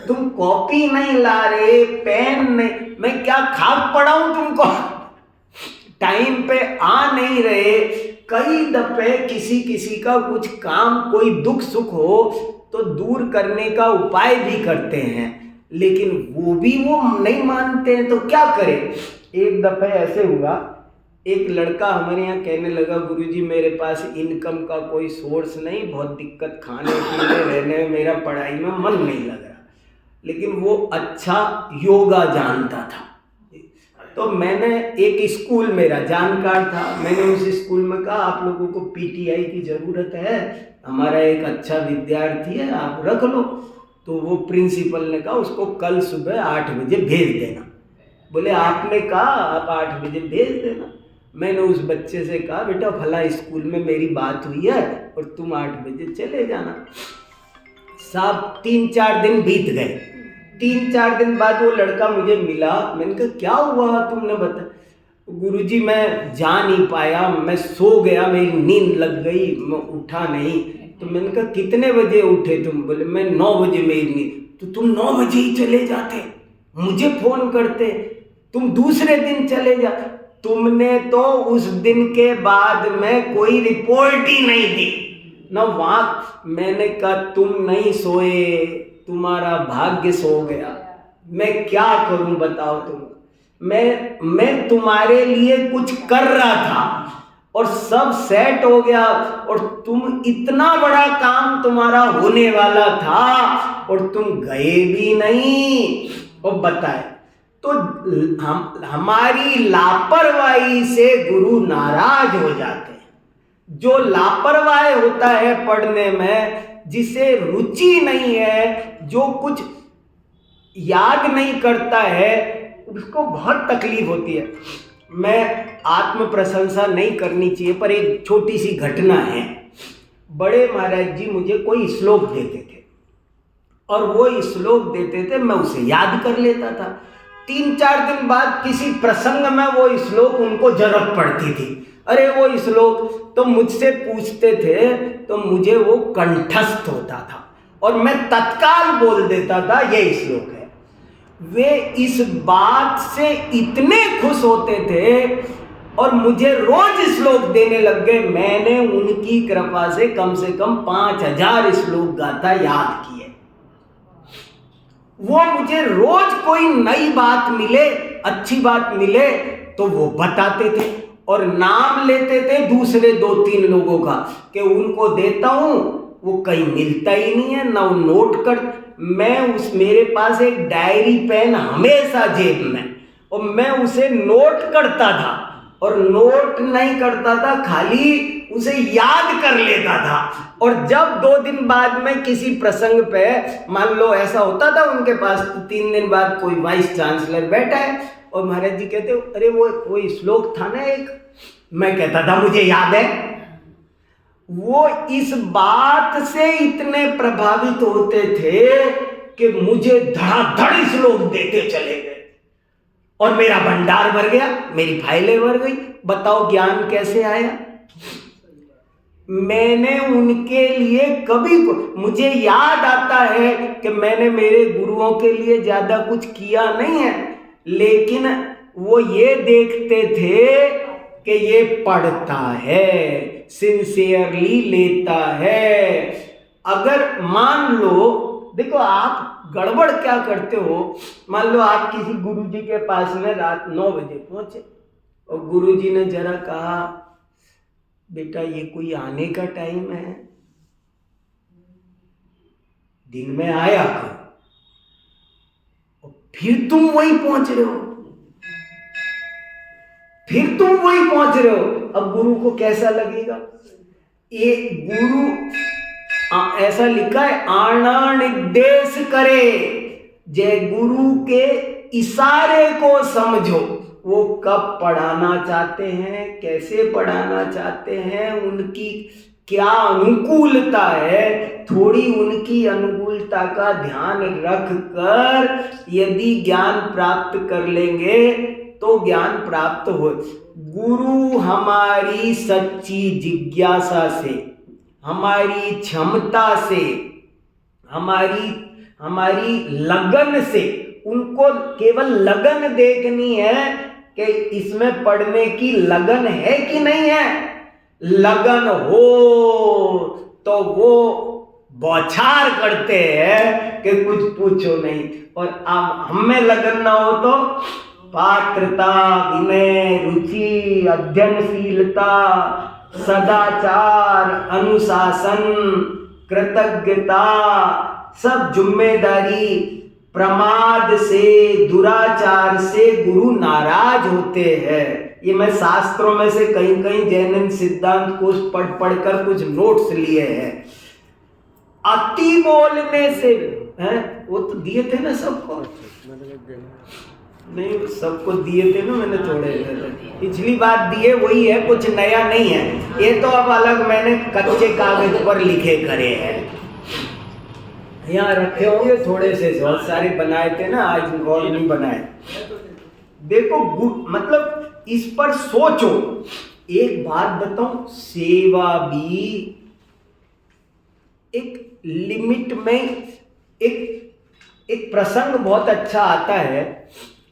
तुम कॉपी नहीं ला रहे, पेन नहीं, मैं क्या खाक पढ़ाऊं तुमको? टाइम पे आ नहीं रहे। कई दफे किसी का कुछ काम, कोई दुख सुख हो तो दूर करने का उपाय भी करते हैं, लेकिन वो नहीं मानते हैं, तो क्या करें? एक दफे ऐसे हुआ, एक लड़का हमारे यहाँ कहने लगा गुरुजी मेरे पास इनकम का कोई सोर्स नहीं, बहुत दिक्कत, खाने पीने रहने में, मेरा पढ़ाई में मन नहीं लग रहा। लेकिन वो अच्छा योगा जानता था। तो मैंने एक स्कूल, मेरा जानकार था, मैंने उस स्कूल में कहा आप लोगों को पीटीआई की ज़रूरत है, हमारा एक अच्छा विद्यार्थी है, आप रख लो। तो वो प्रिंसिपल ने कहा उसको कल सुबह 8 बजे भेज देना। बोले आपने कहा आप 8 बजे भेज देना। मैंने उस बच्चे से कहा बेटा फला स्कूल में मेरी बात हुई है और तुम 8 बजे चले जाना। साहब 3-4 दिन बीत गए। 3-4 दिन बाद वो लड़का मुझे मिला। मैंने कहा क्या हुआ तुमने बता? गुरुजी मैं जा नहीं पाया, मैं सो गया, मेरी नींद लग गई, मैं उठा नहीं। तो मैंने कहा कितने बजे उठे तुम? बोले मैं 9 बजे मेरी नींद। तो तुम 9 बजे ही चले जाते, मुझे फोन करते, तुम दूसरे दिन चले जा। तुमने तो उस दिन के बाद में कोई रिपोर्ट ही नहीं दी ना वहाँ। मैंने कहा तुम नहीं सोए, तुम्हारा भाग्य सो गया, मैं क्या करूं बताओ तुम? मैं तुम्हारे लिए कुछ कर रहा था और सब सेट हो गया और तुम, इतना बड़ा काम तुम्हारा होने वाला था और तुम गए भी नहीं। और बताए तो हमारी लापरवाही से गुरु नाराज हो जाते हैं। जो लापरवाह होता है पढ़ने में, जिसे रुचि नहीं है, जो कुछ याद नहीं करता है, उसको बहुत तकलीफ होती है। मैं आत्म प्रशंसा नहीं करनी चाहिए, पर एक छोटी सी घटना है। बड़े महाराज जी मुझे कोई श्लोक देते थे और वो श्लोक देते थे, मैं उसे याद कर लेता था। 3-4 दिन बाद किसी प्रसंग में वो श्लोक उनको जरूरत पड़ती थी, अरे वो श्लोक तो मुझसे पूछते थे, तो मुझे वो कंठस्थ होता था और मैं तत्काल बोल देता था ये श्लोक है। वे इस बात से इतने खुश होते थे और मुझे रोज श्लोक देने लग गए। मैंने उनकी कृपा से कम 5000 श्लोक गाथा याद किए। वो मुझे रोज कोई नई बात मिले, अच्छी बात मिले तो वो बताते थे और नाम लेते थे दूसरे 2-3 लोगों का कि उनको देता हूं, वो कहीं मिलता ही नहीं है ना, वो नोट कर। मेरे पास एक डायरी पेन हमेशा जेब में, और मैं उसे नोट करता था और नोट नहीं करता था, खाली उसे याद कर लेता था। और जब 2 दिन बाद में किसी प्रसंग पे, मान लो ऐसा होता था उनके पास, तो 3 दिन बाद कोई वाइस चांसलर बैठा है और महाराज जी कहते अरे वो श्लोक था ना एक, मैं कहता था मुझे याद है। वो इस बात से इतने प्रभावित होते थे कि मुझे धड़ाधड़ श्लोक देते चले गए और मेरा भंडार भर गया, मेरी फाइलें भर गई। बताओ ज्ञान कैसे आया? मैंने उनके लिए कभी, मुझे याद आता है कि मैंने मेरे गुरुओं के लिए ज्यादा कुछ किया नहीं है, लेकिन वो ये देखते थे कि ये पढ़ता है, सिंसियरली लेता है। अगर मान लो, देखो आप गड़बड़ क्या करते हो, मान लो आप किसी गुरुजी के पास में रात 9 बजे पहुंचे और गुरुजी ने जरा कहा बेटा ये कोई आने का टाइम है, दिन में आया करो, और फिर तुम वहीं पहुंच रहे हो, अब गुरु को कैसा लगेगा? ये गुरु ऐसा लिखा है, आना निर्देश करे, जय गुरु के इशारे को समझो। वो कब पढ़ाना चाहते हैं, कैसे पढ़ाना चाहते हैं, उनकी क्या अनुकूलता है, थोड़ी उनकी अनुकूलता का ध्यान रख कर यदि ज्ञान प्राप्त कर लेंगे तो ज्ञान प्राप्त हो। गुरु हमारी सच्ची जिज्ञासा से, हमारी क्षमता से, हमारी लगन से, उनको केवल लगन देखनी है कि इसमें पढ़ने की लगन है कि नहीं है। लगन हो तो वो बौछार करते हैं कि कुछ पूछो नहीं, और अब हमें लगन ना हो तो पात्रता, विनय, रुचि, अध्ययनशीलता, सदाचार, अनुशासन, कृतज्ञता, सब जिम्मेदारी, प्रमाद से, दुराचार से गुरु नाराज होते हैं। ये मैं शास्त्रों में से कहीं कहीं जैन सिद्धांत को पढ़ कर कुछ नोट्स लिए हैं। अति बोलने से हैं, वो तो दिए थे ना सबको, नहीं सबको दिए थे ना, मैंने थोड़े पिछली बार दिए वही है, कुछ नया नहीं है। ये तो अब अलग मैंने कच्चे कागज पर लिखे करे हैं, यहाँ रखे होंगे थोड़े से, बहुत सारे बनाए थे ना, आज और नहीं बनाए। देखो मतलब इस पर सोचो। एक बात बताऊं, सेवा भी एक लिमिट में, एक प्रसंग बहुत अच्छा आता है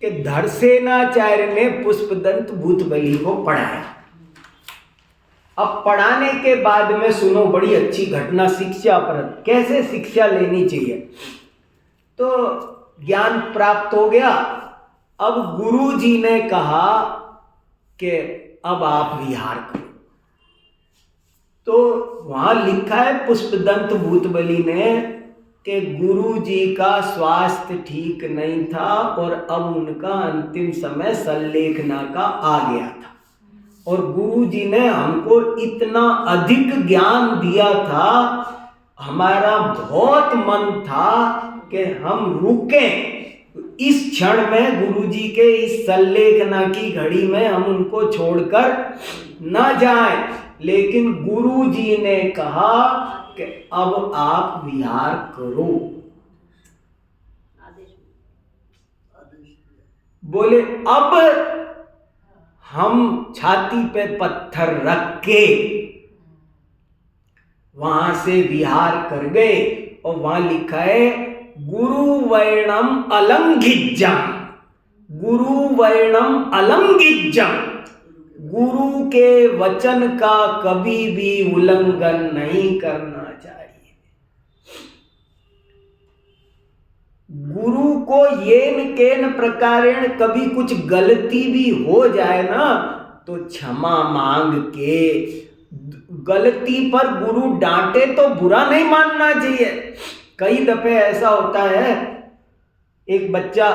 कि धरसेनाचार्य ने पुष्पदंत भूतबली को पढ़ाया। अब पढ़ाने के बाद में सुनो बड़ी अच्छी घटना, शिक्षा पर कैसे शिक्षा लेनी चाहिए। तो ज्ञान प्राप्त हो गया। अब गुरु जी ने कहा कि अब आप विहार करो। तो वहां लिखा है पुष्पदंत भूतबली ने कि गुरु जी का स्वास्थ्य ठीक नहीं था और अब उनका अंतिम समय संलेखना का आ गया था, और गुरु जी ने हमको इतना अधिक ज्ञान दिया था, हमारा बहुत मन था कि हम रुकें इस क्षण में, गुरु जी के इस संलेखना की घड़ी में हम उनको छोड़कर न जाएं, लेकिन गुरु जी ने कहा कि अब आप विहार करो। बोले अब हम छाती पे पत्थर रख के वहां से विहार कर गए, और वहां लिखा है गुरु वर्णम अलंघिज्जम, गुरु वर्णम अलंघिज्जम, गुरु के वचन का कभी भी उल्लंघन नहीं करना चाहिए। गुरु को येन केन प्रकारेण कभी कुछ गलती भी हो जाए ना तो क्षमा मांग के, गलती पर गुरु डांटे तो बुरा नहीं मानना चाहिए। कई दफे ऐसा होता है, एक बच्चा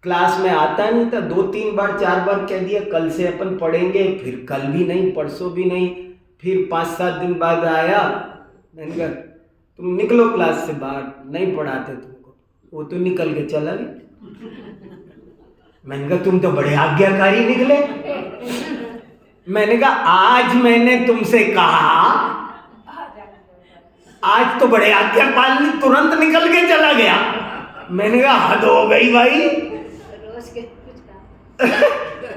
क्लास में आता नहीं था, 2-3 बार 4 बार कह दिया कल से अपन पढ़ेंगे, फिर कल भी नहीं, परसों भी नहीं, फिर 5-7 दिन बाद आया, मैंने कहा तुम निकलो क्लास से बाहर, नहीं पढ़ाते तुमको। वो तो निकल के चला गया। मैंने कहा तुम तो बड़े आज्ञाकारी निकले। मैंने कहा आज मैंने तुमसे कहा, आज तो बड़े आज्ञापाल, तुरंत निकल के चला गया। मैंने कहा हद हो गई भाई।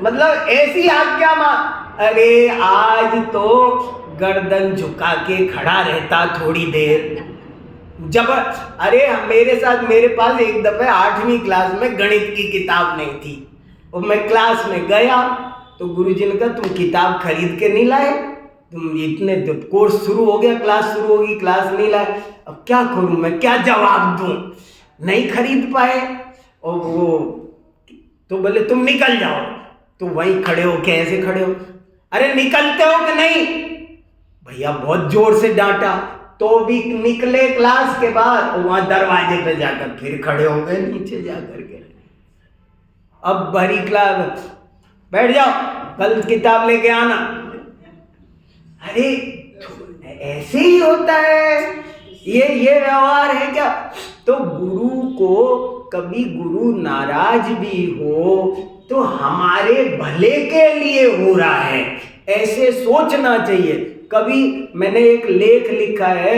मतलब ऐसी आज्ञा अरे आज तो गर्दन झुका के खड़ा रहता थोड़ी देर जब, अरे मेरे पास एक दफे 8वीं क्लास में गणित की किताब नहीं थी, और मैं क्लास में गया तो गुरुजी ने कहा तुम किताब खरीद के नहीं लाए, तुम इतने कोर्स शुरू हो गया, क्लास शुरू होगी, क्लास नहीं लाए, अब क्या करूं मैं, क्या जवाब दूं, नहीं खरीद पाए। और वो तो बोले तुम निकल जाओ। तो वहीं खड़े हो, कैसे खड़े हो, अरे निकलते हो कि नहीं। भैया बहुत जोर से डांटा, तो भी निकले क्लास के बाद, और वहां दरवाजे पे जाकर फिर खड़े हो गए नीचे जाकर के। अब भरी क्लास, बैठ जाओ, कल किताब लेके आना। अरे ऐसे ही होता है, ये व्यवहार है क्या। तो गुरु को कभी गुरु नाराज भी हो तो हमारे भले के लिए हो रहा है, ऐसे सोचना चाहिए। कभी मैंने एक लेख लिखा है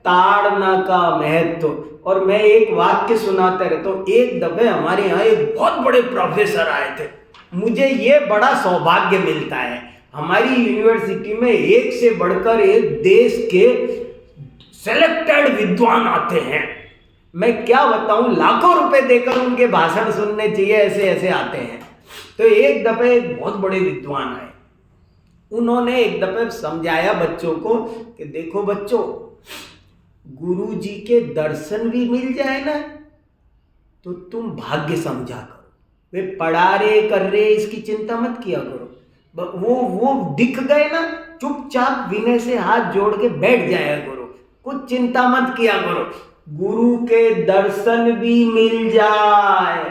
ताड़ना का महत्व, और मैं एक वाक्य सुनाता रहता हूँ। एक दफे हमारे यहाँ एक बहुत बड़े प्रोफेसर आए थे। मुझे ये बड़ा सौभाग्य मिलता है, हमारी यूनिवर्सिटी में एक से बढ़कर एक देश के सेलेक्टेड विद्वान आते हैं। मैं क्या बताऊं, लाखों रुपए देकर उनके भाषण सुनने चाहिए, ऐसे ऐसे आते हैं। तो एक दफे एक बहुत बड़े विद्वान आए, उन्होंने एक दफे समझाया बच्चों को कि देखो बच्चों, गुरु जी के दर्शन भी मिल जाए ना तो तुम भाग्य समझा करो। वे पढ़ा रहे कर रहे इसकी चिंता मत किया करो, वो दिख गए ना, चुपचाप विनय से हाथ जोड़ के बैठ जाया करो, कुछ चिंता मत किया करो। गुरु के दर्शन भी मिल जाए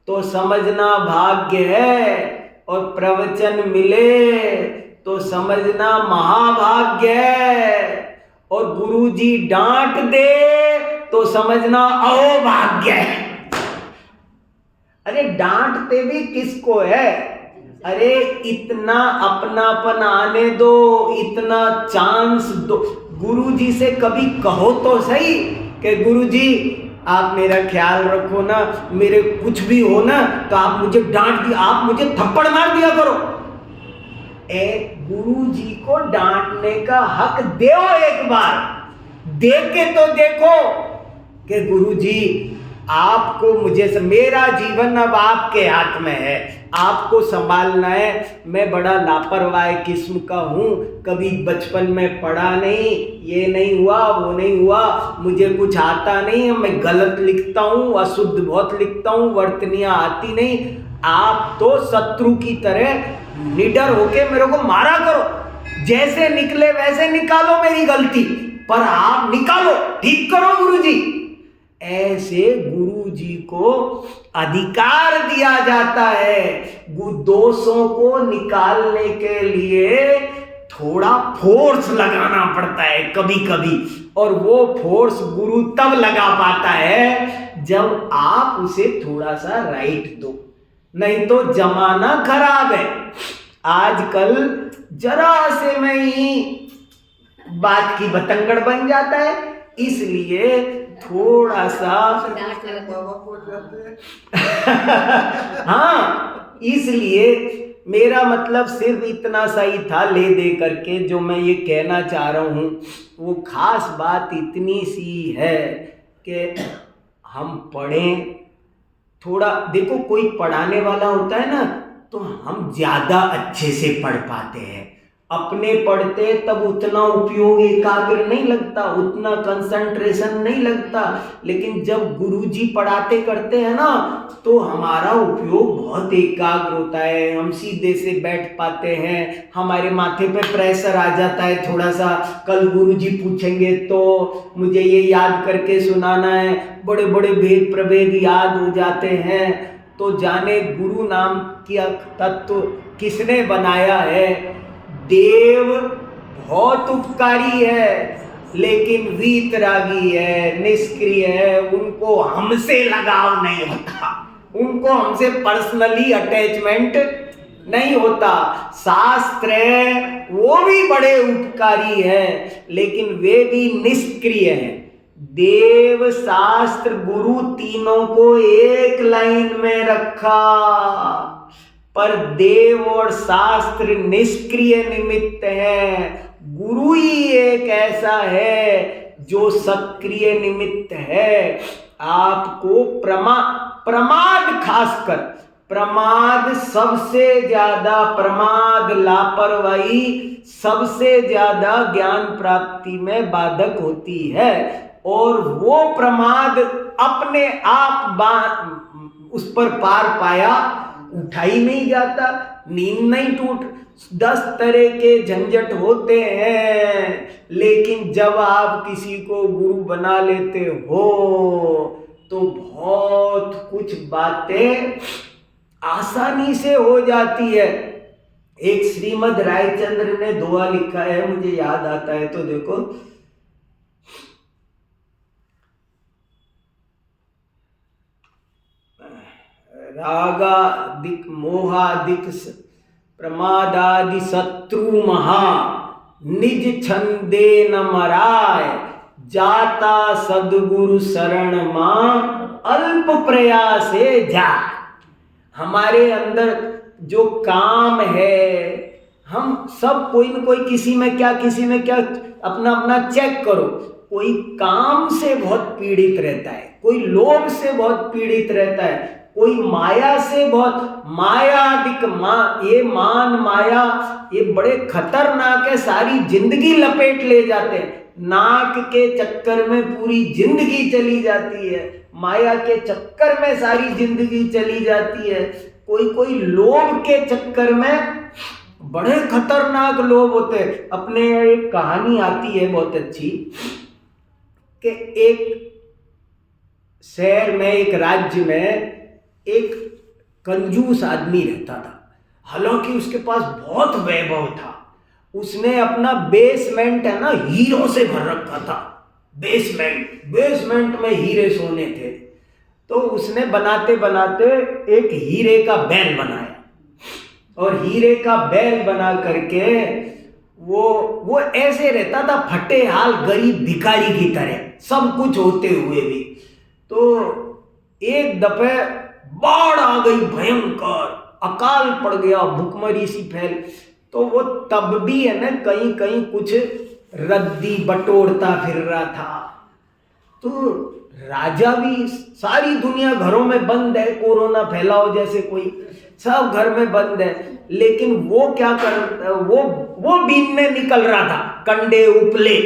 तो समझना भाग्य है, और प्रवचन मिले तो समझना महाभाग्य है, और गुरु जी डांट दे तो समझना अहोभाग्य है। अरे डांटते भी किसको है? अरे इतना अपनापन आने दो, इतना चांस दो। गुरु जी से कभी कहो तो सही कि गुरु जी आप मेरा ख्याल रखो ना, मेरे कुछ भी हो ना तो आप मुझे डांट दिया, आप मुझे थप्पड़ मार दिया करो। गुरु जी को डांटने का हक दो, एक बार दे के तो देखो कि गुरु जी आपको मुझे मेरा जीवन अब आपके हाथ में है, आपको संभालना है। मैं बड़ा लापरवाह किस्म का हूँ, कभी बचपन में पढ़ा नहीं, ये नहीं हुआ वो नहीं हुआ, मुझे कुछ आता नहीं, मैं गलत लिखता हूँ, अशुद्ध बहुत लिखता हूँ, वर्तनियाँ आती नहीं। आप तो शत्रु की तरह निडर होके मेरे को मारा करो, जैसे निकले वैसे निकालो मेरी गलती, पर आप निकालो, ठीक करो गुरु जी। ऐसे गुरु जी को अधिकार दिया जाता है। दोषों को निकालने के लिए थोड़ा फोर्स लगाना पड़ता है कभी कभी, और वो फोर्स गुरु तब लगा पाता है जब आप उसे थोड़ा सा राइट दो, नहीं तो जमाना खराब है। आजकल जरा से में ही बात की बतंगड़ बन जाता है, इसलिए थोड़ा सा हाँ, इसलिए मेरा मतलब सिर्फ इतना सा ही था ले दे करके। जो मैं ये कहना चाह रहा हूँ वो खास बात इतनी सी है कि हम पढ़ें थोड़ा। देखो कोई पढ़ाने वाला होता है ना तो हम ज़्यादा अच्छे से पढ़ पाते हैं। अपने पढ़ते तब उतना उपयोग एकाग्र नहीं लगता, उतना कंसंट्रेशन नहीं लगता, लेकिन जब गुरुजी पढ़ाते करते हैं ना तो हमारा उपयोग बहुत एकाग्र होता है, हम सीधे से बैठ पाते हैं, हमारे माथे पे प्रेशर आ जाता है थोड़ा सा, कल गुरुजी पूछेंगे तो मुझे ये याद करके सुनाना है, बड़े बड़े भेद प्रभेद याद हो जाते हैं। तो जाने गुरु नाम की तत्व किसने बनाया है। देव बहुत उपकारी है लेकिन वीतरागी है, निष्क्रिय है, उनको हमसे लगाव नहीं होता, उनको हमसे पर्सनली अटैचमेंट नहीं होता। शास्त्र है वो भी बड़े उपकारी है लेकिन वे भी निष्क्रिय हैं। देव शास्त्र गुरु तीनों को एक लाइन में रखा, पर देव और शास्त्र निष्क्रिय निमित्त है। गुरु ही एक ऐसा है जो सक्रिय निमित्त है। आपको प्रमाद, खासकर प्रमाद सबसे ज्यादा, प्रमाद लापरवाही सबसे ज्यादा ज्ञान प्राप्ति में बाधक होती है, और वो प्रमाद अपने आप उस पर पार पाया उठा ही नहीं जाता, नींद नहीं टूट, 10 तरह के झंझट होते हैं। लेकिन जब आप किसी को गुरु बना लेते हो तो बहुत कुछ बातें आसानी से हो जाती है। एक श्रीमद् रायचंद्र ने दोहा लिखा है, मुझे याद आता है तो देखो, रागादिक मोहादिक प्रमादादि शत्रु महा निज छंदे न मराय, जाता सदगुरु शरण मां, अल्प प्रयासे जाय। हमारे अंदर जो काम है, हम सब कोई न कोई किसी में क्या अपना अपना चेक करो। कोई काम से बहुत पीड़ित रहता है, कोई लोभ से बहुत पीड़ित रहता है, कोई माया से बहुत, मायादिक ये मान माया ये बड़े खतरनाक है, सारी जिंदगी लपेट ले जाते हैं। नाक के चक्कर में पूरी जिंदगी चली जाती है, माया के चक्कर में सारी जिंदगी चली जाती है। कोई लोभ के चक्कर में बड़े खतरनाक लोग होते हैं। अपने एक कहानी आती है बहुत अच्छी कि एक शहर में, एक राज्य में एक कंजूस आदमी रहता था। हालांकि उसके पास बहुत वैभव था। उसने अपना बेसमेंट है ना हीरो से भर रखा था। बेसमेंट में हीरे सोने थे। तो उसने बनाते बनाते एक हीरे का बैल बनाया, और हीरे का बैल बना करके वो ऐसे रहता था फटे हाल गरीब भिखारी की तरह, सब कुछ होते हुए भी। तो एक दफे बाढ़ आ गई भयंकर, अकाल पड़ गया, भुखमरी सी फैल। तो वो तब भी है ना कहीं कहीं कुछ रद्दी बटोरता फिर रहा था। तो राजा भी, सारी दुनिया घरों में बंद है, कोरोना फैलाओ जैसे कोई, सब घर में बंद है, लेकिन वो क्या कर, वो बीनने निकल रहा था, कंडे उपले।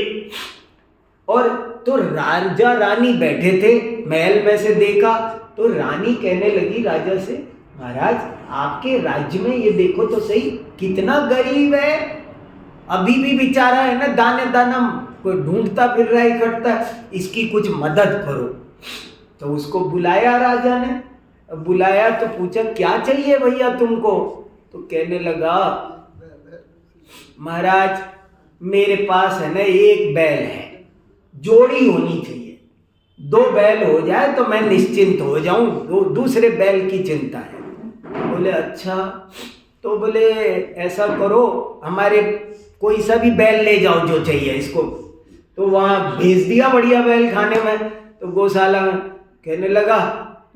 और तो राजा रानी बैठे थे महल में से देखा, तो रानी कहने लगी राजा से, महाराज आपके राज्य में ये देखो तो सही कितना गरीब है, अभी भी बेचारा है ना दाने दाना कोई ढूंढता फिर रहा है, इकट्ठा, इसकी कुछ मदद करो। तो उसको बुलाया राजा ने, बुलाया तो पूछा क्या चाहिए भैया तुमको। तो कहने लगा, महाराज मेरे पास है ना एक बैल है, जोड़ी होनी चाहिए, 2 बैल हो जाए तो मैं निश्चिंत हो जाऊं, दूसरे बैल की चिंता है। बोले अच्छा, तो बोले ऐसा करो हमारे कोई सा भी बैल ले जाओ जो चाहिए इसको। तो वहां भेज दिया बढ़िया बैल खाने में। तो गौशाला में कहने लगा,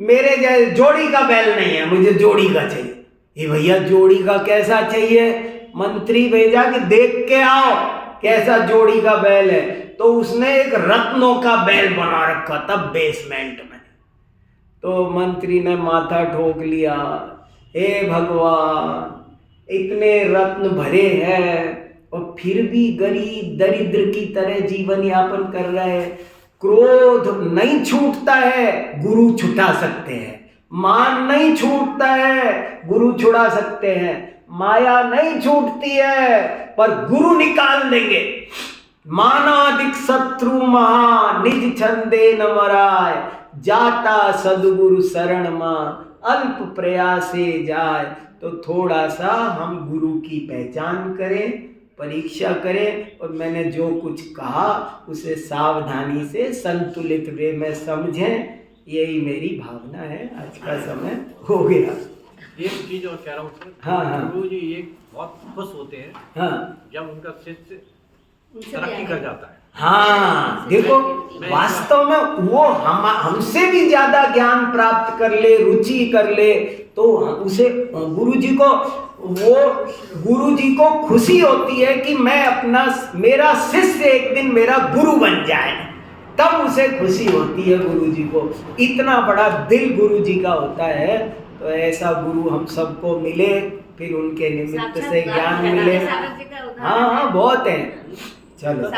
मेरे जैसे जोड़ी का बैल नहीं है, मुझे जोड़ी का चाहिए। ये भैया जोड़ी का कैसा चाहिए? मंत्री भेजा कि देख के आओ कैसा जोड़ी का बैल है। तो उसने एक रत्नों का बैल बना रखा था बेसमेंट में। तो मंत्री ने माथा ठोक लिया, हे भगवान इतने रत्न भरे हैं और फिर भी गरीब दरिद्र की तरह जीवन यापन कर रहा है। क्रोध नहीं छूटता है, गुरु छुटा सकते हैं। मान नहीं छूटता है, गुरु छुड़ा सकते हैं। माया नहीं छूटती है, पर गुरु निकाल देंगे। मानादिक शत्रु महा, निज छंदे न मराय, जाता सदगुरु शरण मां, अल्प प्रयासे जाय। तो थोड़ा सा हम गुरु की पहचान करें, परीक्षा करें, और मैंने जो कुछ कहा उसे सावधानी से संतुलित वे में समझें। यही मेरी भावना है। आज का समय हो गया। एक चीज और कह रहा हूँ सर, हाँ। गुरु जी एक बहुत खुश होते हैं हाँ जब उनका शिष्य तरक्की कर जाता है। हाँ, देखो वास्तव में वो हमसे भी ज्यादा ज्ञान प्राप्त कर ले, रुचि कर ले, तो उसे गुरु जी को खुशी होती है कि मेरा शिष्य एक दिन मेरा गुरु बन जाए, तब उसे खुशी होती है गुरु जी को। इतना बड़ा दिल गुरु जी का होता है। तो ऐसा गुरु हम सबको मिले, फिर उनके निमित्त से ज्ञान मिले। हाँ बहुत है। चलो।